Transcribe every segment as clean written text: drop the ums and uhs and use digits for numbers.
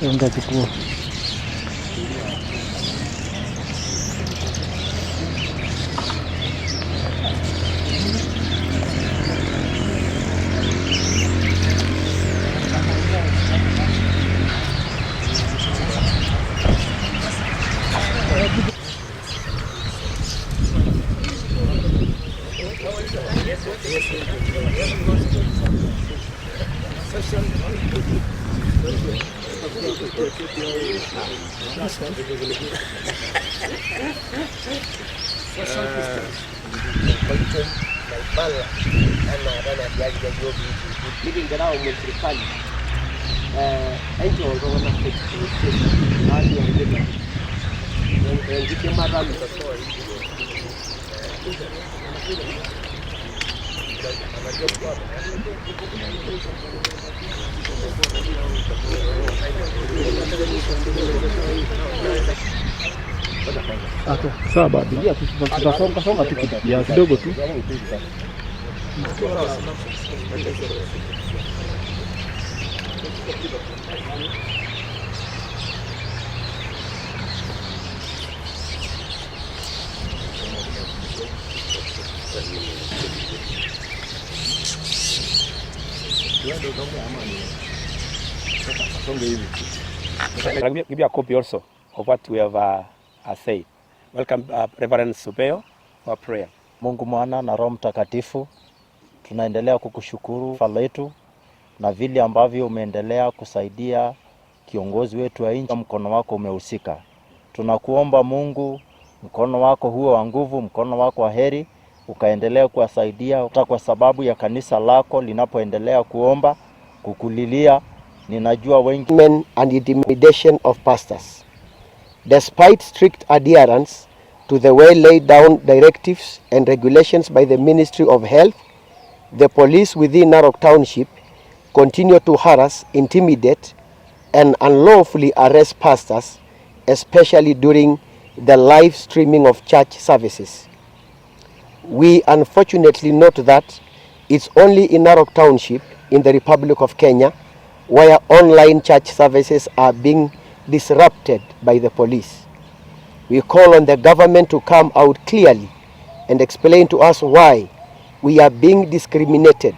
Nitachukua. Sawa baadhi ya tutasonga tu kidogo tu. I'll give you a copy also of what we have said. Welcome, Reverend Supeo, for prayer. Mungu Mwana na Roho Mtakatifu, tunaendelea kukushukuru Baba yetu na vile ambavyo umeendelea kusaidia kiongozi wetu wa nchi. Mkono wako umehusika. Tunakuomba Mungu, mkono wako huo wa nguvu, mkono wako wa heri ukaendelea kuwasaidia, hata kwa sababu ya kanisa lako linapoendelea kuomba kukulilia. Ninajua wengi and intimidation of pastors. Despite strict adherence to the well laid down directives and regulations by the Ministry of Health, the police within Narok Township continue to harass, intimidate, and unlawfully arrest pastors, especially during the live streaming of church services. We unfortunately note that it's only in Narok Township in the Republic of Kenya where online church services are being disrupted by the police. We call on the government to come out clearly and explain to us why we are being discriminated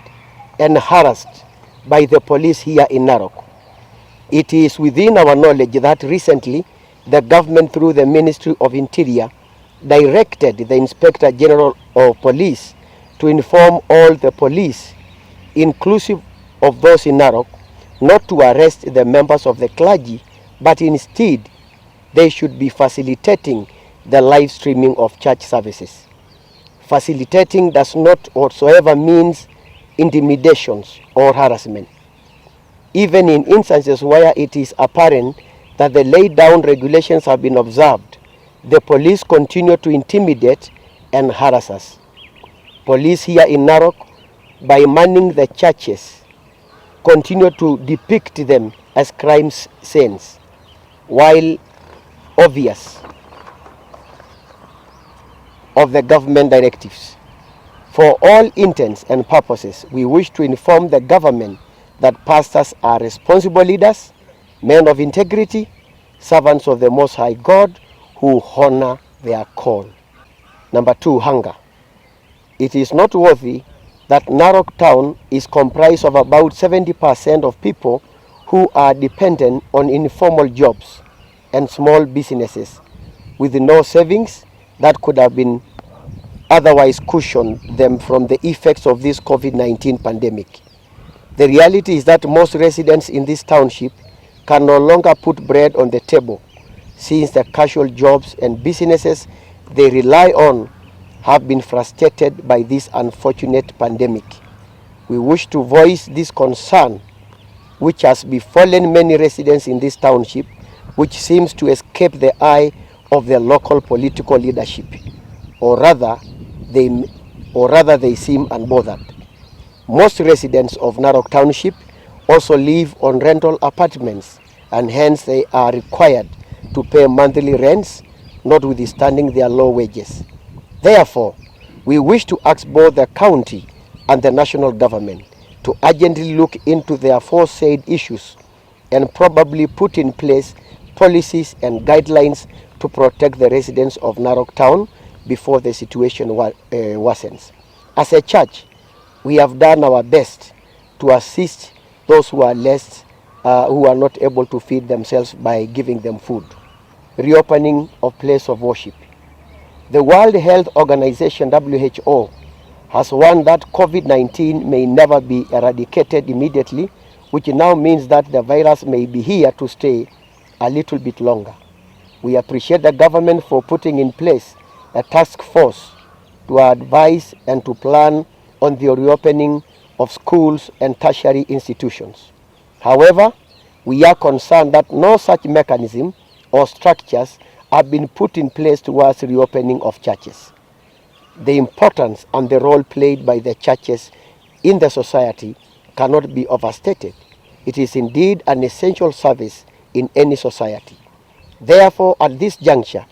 and harassed by the police here in Narok. It is within our knowledge that recently the government through the Ministry of Interior directed the Inspector General of Police to inform all the police, inclusive of those in Narok, not to arrest the members of the clergy, but instead they should be facilitating the live streaming of church services. Facilitating does not whatsoever means intimidations or harassment. Even in instances where it is apparent that the laid down regulations have been observed, the police continue to intimidate and harass us. Police here in Narok, by manning the churches, continue to depict them as crime scenes, while obvious of the government directives. For all intents and purposes, we wish to inform the government that pastors are responsible leaders, men of integrity, servants of the Most High God who honor their call. Number 2, hunger. It is noteworthy that Narok town is comprised of about 70% of people who are dependent on informal jobs and small businesses with no savings that could have been otherwise cushioned them from the effects of this COVID-19 pandemic. The reality is that most residents in this township can no longer put bread on the table since the casual jobs and businesses they rely on have been frustrated by this unfortunate pandemic. We wish to voice this concern which has befallen many residents in this township, which seems to escape the eye of the local political leadership, or rather they seem unbothered. Most residents of Narok Township also live on rental apartments, and hence they are required to pay monthly rents, notwithstanding their low wages. Therefore, we wish to ask both the county and the national government to urgently look into the aforesaid issues and probably put in place policies and guidelines to protect the residents of Narok town before the situation worsens. As a church, we have done our best to assist those who are who are not able to feed themselves by giving them food. Reopening of place of worship. The World Health Organization, WHO, has warned that COVID-19 may never be eradicated immediately, which now means that the virus may be here to stay a little bit longer. We appreciate the government for putting in place a task force to advise and to plan on the reopening of schools and tertiary institutions. However, we are concerned that no such mechanism or structures have been put in place towards reopening of churches. The importance and the role played by the churches in the society cannot be overstated. It is indeed an essential service in any society. Therefore, at this juncture,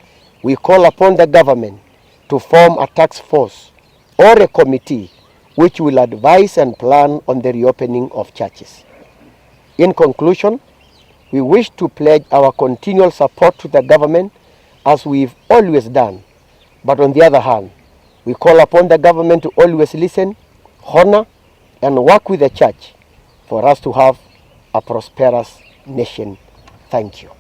we call upon the government to form a task force or a committee which will advise and plan on the reopening of churches. In conclusion, we wish to pledge our continual support to the government as we've always done. But on the other hand, we call upon the government to always listen, honor, and work with the church for us to have a prosperous nation. Thank you.